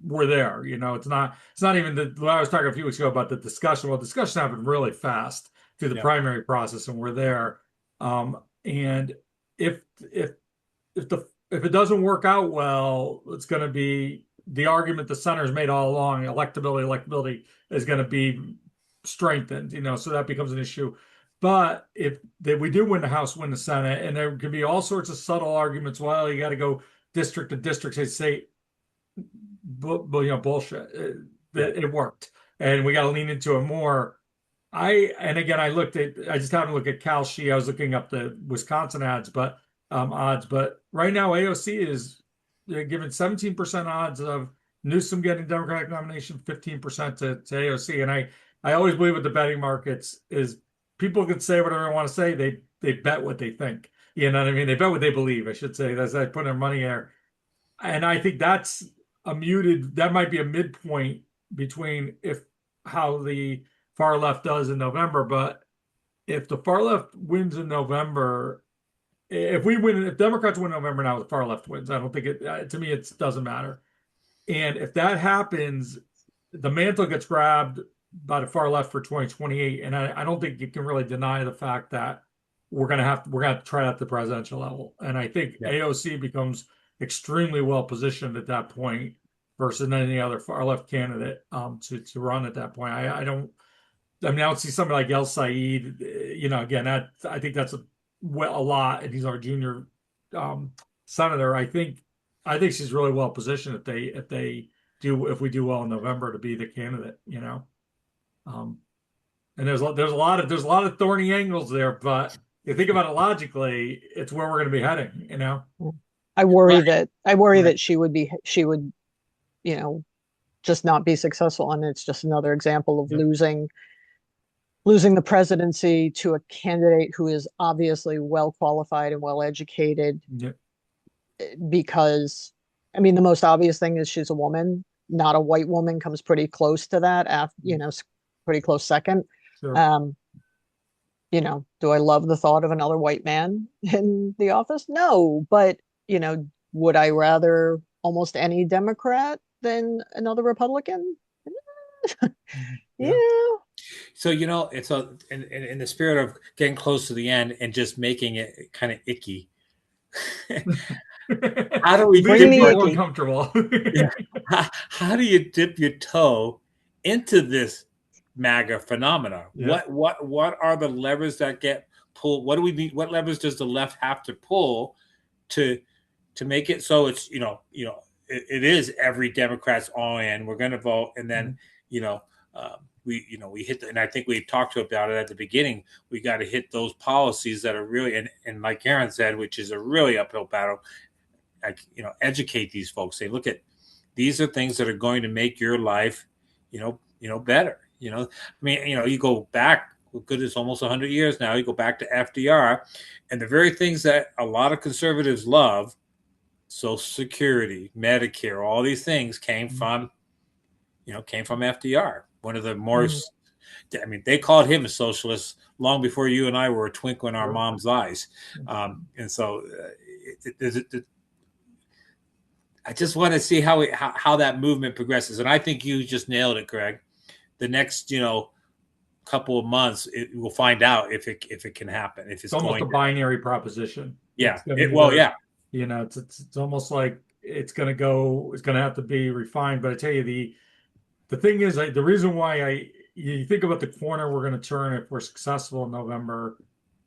we're there. It's not even what I was talking a few weeks ago about the discussion. Well, discussion happened really fast through the primary process, and we're there. And if if if it doesn't work out well, it's going to be the argument the center's made all along. Electability is going to be strengthened. So that becomes an issue. But if we do win the House, win the Senate, and there could be all sorts of subtle arguments. Well, you got to go district to district. Say, bullshit. It worked, and we got to lean into it more. Again, I just happened to look at Kalshi. I was looking up the Wisconsin odds, but right now AOC is given 17% odds of Newsom getting Democratic nomination, 15% to AOC. And I always believe with the betting markets is people can say whatever they want to say. They bet what they think. You know what I mean? They bet what they believe, I should say. That's they put their money there. And I think that might be a midpoint between how the far left does in November. But if the far left wins in November, if Democrats win in November now, the far left wins. I don't think to me, it doesn't matter. And if that happens, the mantle gets grabbed by the far left for 2028. And I don't think you can really deny the fact that we're going to try at the presidential level. And I think AOC becomes extremely well positioned at that point versus any other far left candidate to run at that point. I don't see somebody like El Said, again, I think that's a lot, and he's our junior senator. I think she's really well positioned if we do well in November to be the candidate. And there's a lot of thorny angles there, but you think about it logically, it's where we're going to be heading. I worry that she would just not be successful, and it's just another example of losing the presidency to a candidate who is obviously well qualified and well educated. Because the most obvious thing is she's a woman. Not a white woman comes pretty close to that. Pretty close second. Sure. Do I love the thought of another white man in the office? No, but would I rather almost any Democrat than another Republican? Yeah. So it's in the spirit of getting close to the end and just making it kind of icky. How do we bring me uncomfortable? How do you dip your toe into this MAGA phenomena? Yeah. What are the levers that get pulled? What do we need? What levers does the left have to pull to make it so it's it is every Democrat's all in. We're going to vote, and then we hit and I think we talked about it at the beginning. We got to hit those policies that are really and like Karin said, which is a really uphill battle. Educate these folks. Say, look, these are things that are going to make your life, better. You go back. Goodness, almost 100 years now. You go back to FDR, and the very things that a lot of conservatives love, Social Security, Medicare, all these things came from FDR. One of the more, they called him a socialist long before you and I were a twinkle in our mom's eyes. And so I just want to see how that movement progresses. And I think you just nailed it, Greg. The next, couple of months, we'll find out if it can happen. If it's almost a binary proposition. Yeah. It's almost like it's going to have to be refined. But I tell you, the thing is, the reason why you think about the corner we're going to turn if we're successful in November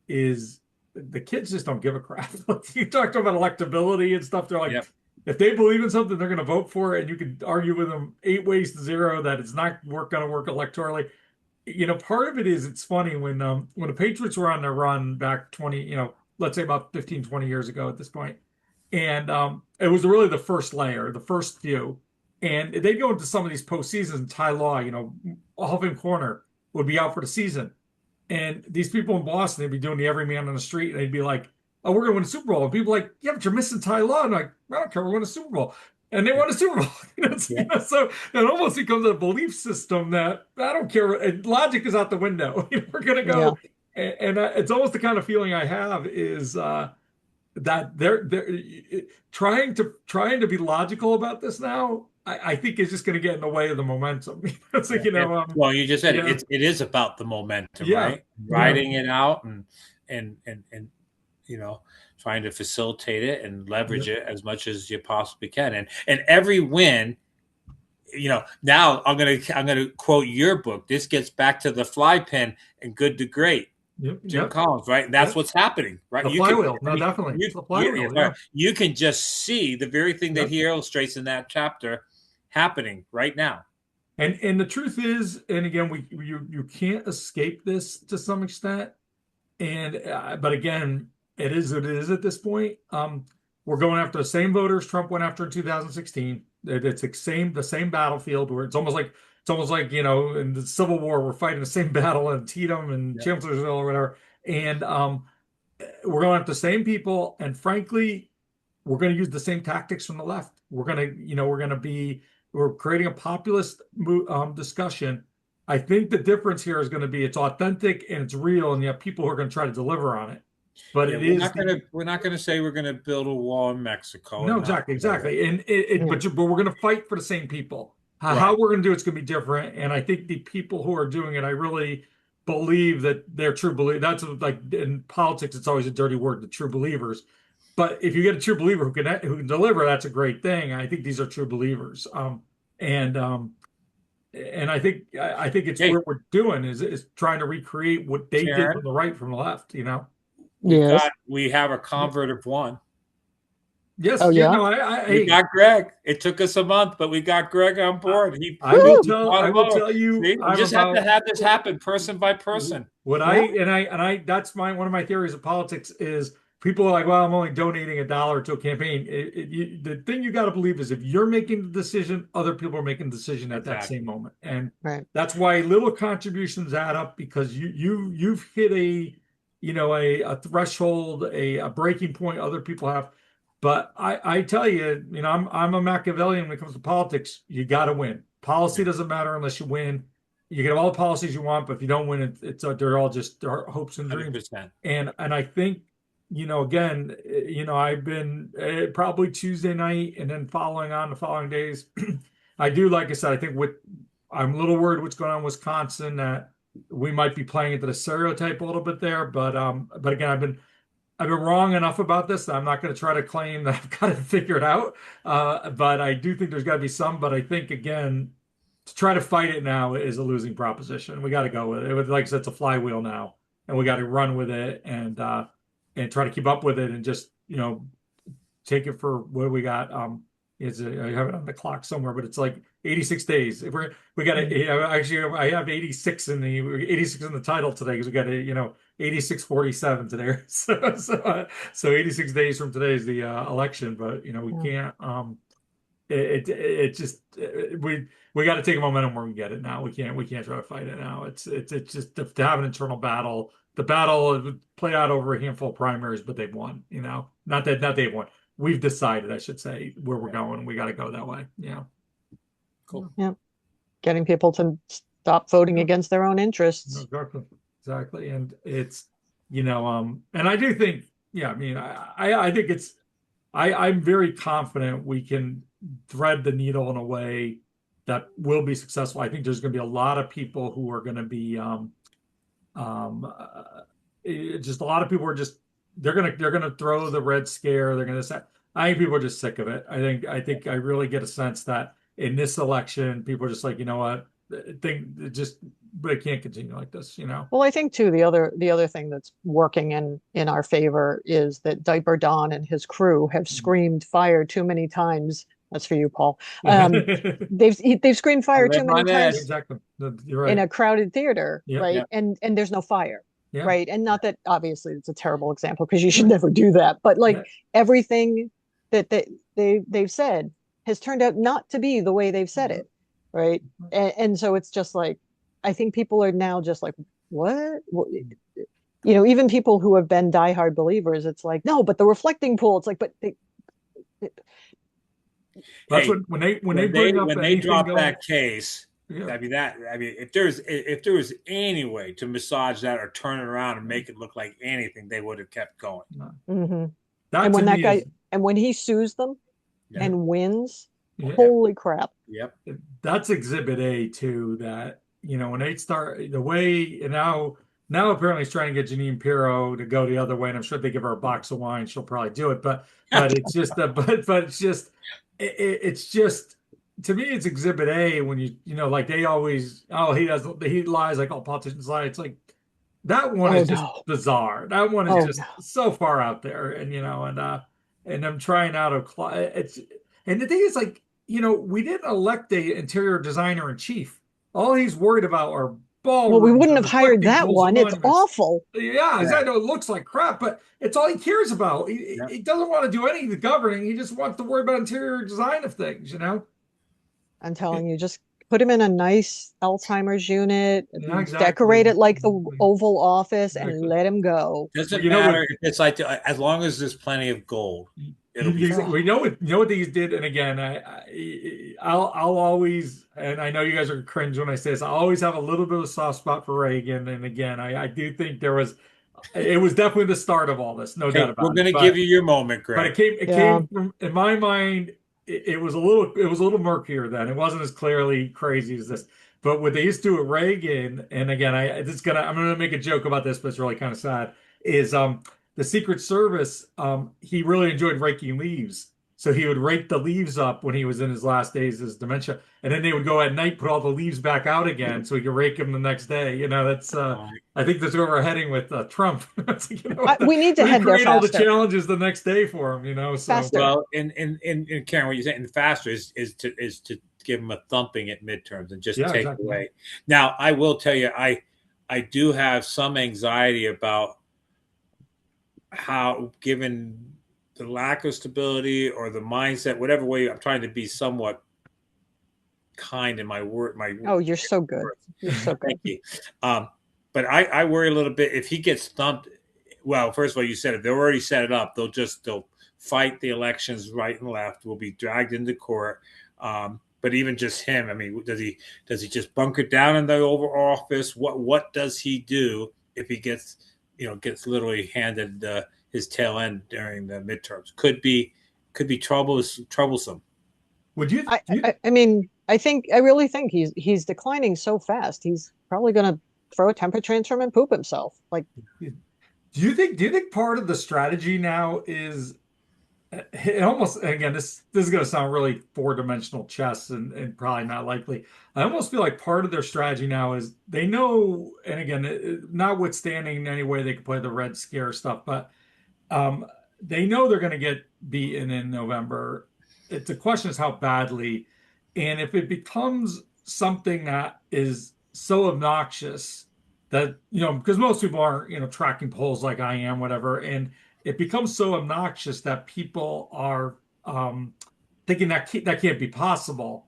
is the kids just don't give a crap. You talked about electability and stuff. They're like, if they believe in something, they're going to vote for it. And you can argue with them 8 ways to 0 that it's not going to work electorally. Part of it is, it's funny when the Patriots were on their run back 20, let's say about 15, 20 years ago at this point. And it was really the first layer, the first few. And they'd go into some of these postseasons, Ty Law, Hall of Fame corner would be out for the season. And these people in Boston, they'd be doing the every man on the street. And they'd be like, oh, we're going to win a Super Bowl. And people are like, yeah, but you're missing Ty Law. And I'm like, I don't care, we're winning a Super Bowl. and they won a Super Bowl. So it almost becomes a belief system that I don't care. Logic is out the window. We're gonna Yeah. go, and it's almost the kind of feeling I have is that they're trying to be logical about this now. I think is just going to get in the way of the momentum. It's like well, you just said yeah, it is about the momentum, yeah, right? Riding it out and trying to facilitate it and leverage it as much as you possibly can. And every win, now I'm gonna quote your book. This gets back to the fly pen and good to great. Jim Collins, right? That's what's happening, right? The flywheel. No, definitely. It's the flywheel. Yeah. You can just see the very thing that he illustrates in that chapter happening right now. And the truth is, and again, you can't escape this to some extent. And but again, it is what it is at this point. We're going after the same voters Trump went after in 2016. It's the same battlefield where it's almost like in the Civil War we're fighting the same battle in Teedham and Chancellorsville or whatever. And we're going after the same people. And frankly, we're going to use the same tactics from the left. We're creating a populist discussion. I think the difference here is going to be it's authentic and it's real, and you have people who are going to try to deliver on it. But we're not going to say we're going to build a wall in Mexico. No, exactly. And but we're going to fight for the same people. How we're going to do it's going to be different. And I think the people who are doing it, I really believe that they're true believers. That's like in politics, it's always a dirty word, the true believers. But if you get a true believer who can deliver, that's a great thing. I think these are true believers. And I think it's what we're doing is trying to recreate what they did from the right, from the left. We have a convert of one. Yes. Oh, yeah. We got Greg. It took us a month, but we got Greg on board. I will tell you. We just have to have this happen person by person. That's one of my theories of politics is people are like, well, I'm only donating $1 to a campaign. The thing you got to believe is if you're making the decision, other people are making the decision at that same moment, and that's why little contributions add up because you've hit a threshold, a breaking point other people have. But I tell you, I'm a Machiavellian when it comes to politics. You got to win. Policy doesn't matter unless you win. You get all the policies you want, but if you don't win, they're all just hopes and dreams. 100%. And I think, again, I've been probably Tuesday night and then following on the following days. I do, like I said, I think I'm a little worried what's going on in Wisconsin that we might be playing into the stereotype a little bit there. But again, I've been wrong enough about this that I'm not going to try to claim that I've got it figured out. But I do think there's got to be some. But I think, again, to try to fight it now is a losing proposition. We got to go with it. Like I said, it's a flywheel now, and we got to run with it and try to keep up with it and just take it for what we got. I have it on the clock somewhere, but it's like 86 days. If we got to actually, I have 86 in the title today because we got 86:47 today. So 86 days from today is the election, but we can't. We got to take a momentum where we get it now. We can't try to fight it now. It's just to have an internal battle. The battle played out over a handful of primaries, but they've won. Not they've won. We've decided, I should say, where we're going. We got to go that way. Yeah. Cool. Yeah. Getting people to stop voting against their own interests. Exactly. And it's, and I do think, I think I'm very confident we can thread the needle in a way that will be successful. I think there's going to be a lot of people who are going to be, just a lot of people are just, they're gonna throw the red scare. They're gonna say, I think people are just sick of it. I think I really get a sense that in this election, people are just like, what, but it can't continue like this, Well, I think too, the other thing that's working in our favor is that Diaper Don and his crew have screamed fire too many times. That's for you, Paul. They've screamed fire too many times. Exactly. You're right. In a crowded theater, right? Yeah. And there's no fire. Yeah. Right. And not that obviously it's a terrible example because you should never do that. But everything that they've said has turned out not to be the way they've said it. Right. And so it's just like, I think people are now just like, what? Even people who have been diehard believers, it's like, no, but the reflecting pool, it's like, but That's Hey, what when they bring up when they anything drop going. that case, Yeah. I mean, if there was any way to massage that or turn it around and make it look like anything, they would have kept going. hmm That And to when that me guy, is and when he sues them Yeah. and wins, yeah. holy crap. Yep. That's Exhibit A too. That when they start the way and now apparently he's trying to get Janine Pirro to go the other way, and I'm sure if they give her a box of wine, she'll probably do it. But it's just but it's just it's just to me it's Exhibit A when like they always he lies like all politicians lie. It's like that one Oh is just no. bizarre. That one is Oh just no. so far out there, and I'm trying out of it's and the thing is like we didn't elect a interior designer in chief. All he's worried about are Well, we ballrooms wouldn't and have hired reflecting that pools and one. It's monuments. awful. Yeah, Yeah. I know it looks like crap, but it's all he cares about. Yep. He doesn't want to do any of the governing. He just wants to worry about interior design of things. I'm telling you, just put him in a nice Alzheimer's unit, Yeah, exactly. decorate it like the Oval Office, and Exactly. let him go. Doesn't You know what? matter if it's like as long as there's plenty of gold, it'll be fine. We know what these did, and again, I'll always, and I know you guys are cringe when I say this. I always have a little bit of a soft spot for Reagan, and again, I do think it was definitely the start of all this, no doubt Hey, we're about it. going to give you your moment, But Greg. it Yeah. came from in my mind. It was a little murkier then. It wasn't as clearly crazy as this. But what they used to do at Reagan, and again, I'm gonna make a joke about this, but it's really kind of sad. Is the Secret Service? He really enjoyed raking leaves, so he would rake the leaves up when he was in his last days as dementia, and then they would go at night, put all the leaves back out again, so he could rake them the next day. That's I think that's where we're heading with Trump. It's like, We need to let me head there create all the faster. challenges the next day for him. So Faster. Well, and Karen, what you're saying faster is to give them a thumping at midterms and just yeah, take exactly. away. Now, I will tell you, I do have some anxiety about how, given the lack of stability or the mindset, whatever way I'm trying to be somewhat kind in my word, Oh, you're so good. You're so good. thank you. But I worry a little bit if he gets thumped. Well, first of all, you said it. They've already set it up. They'll fight the elections right and left. Will be dragged into court. But even just him, I mean, does he just bunker down in the Oval Office? What does he do if he gets literally handed his tail end during the midterms? Could be troublesome. Would you? I mean, I really think he's declining so fast. He's probably going to throw a temper tantrum and poop himself. Like, Do you think part of the strategy now is it almost again this is going to sound really four-dimensional chess and probably not likely. I almost feel like part of their strategy now is they know, and again, notwithstanding any way they can play the Red Scare stuff, but um, they know they're going to get beaten in November. The question is how badly, and if it becomes something that is so obnoxious that because most people aren't tracking polls like I am, whatever, and it becomes so obnoxious that people are thinking that can't be possible.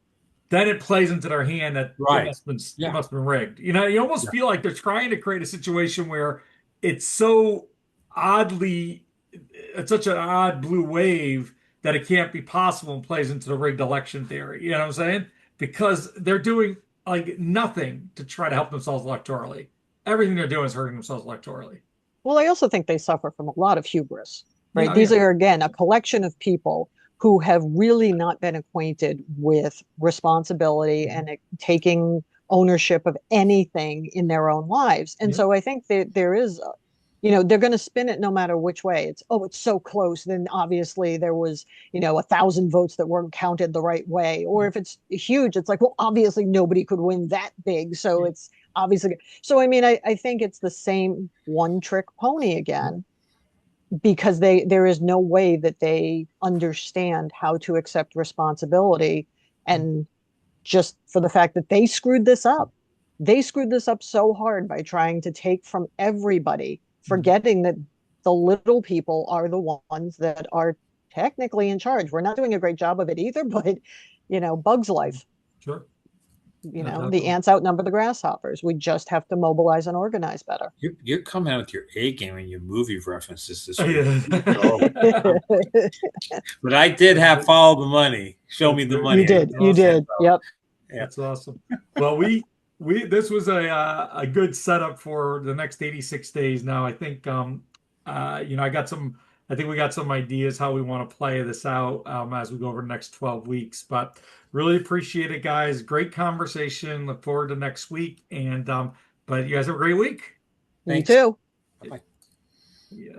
Then it plays into their hand that Right. it must have been rigged. You almost feel like they're trying to create a situation where it's so oddly, it's such an odd blue wave that it can't be possible and plays into the rigged election theory. You know what I'm saying? Because they're doing like nothing to try to help themselves electorally. Everything they're doing is hurting themselves electorally. well, I also think they suffer from a lot of hubris, right? Yeah, These yeah. are, again, a collection of people who have really not been acquainted with responsibility and taking ownership of anything in their own lives. And Yeah. so I think that there is, they're going to spin it no matter which way. It's so close. Then obviously there was, 1,000 votes that weren't counted the right way. Or if it's huge, it's like, well, obviously nobody could win that big. So it's obviously. So, I mean, I think it's the same one trick pony again, because there is no way that they understand how to accept responsibility. And just for the fact that they screwed this up. They screwed this up so hard by trying to take from everybody, forgetting that the little people are the ones that are technically in charge. We're not doing a great job of it either, but Bug's life. Sure. You Yeah, know, definitely. the ants outnumber the grasshoppers. We just have to mobilize and organize better. You're coming out with your A game and your movie references this week. Yeah. But I did have follow the money. Show me That's the very, money. You did. that's You awesome. did. Yep. Yeah. That's awesome. Well, we this was a good setup for the next 86 days. Now, I think I got some. I think we got some ideas how we want to play this out as we go over the next 12 weeks. But really appreciate it, guys. Great conversation. Look forward to next week. And but you guys have a great week. You Thanks. too. Bye-bye. Yeah.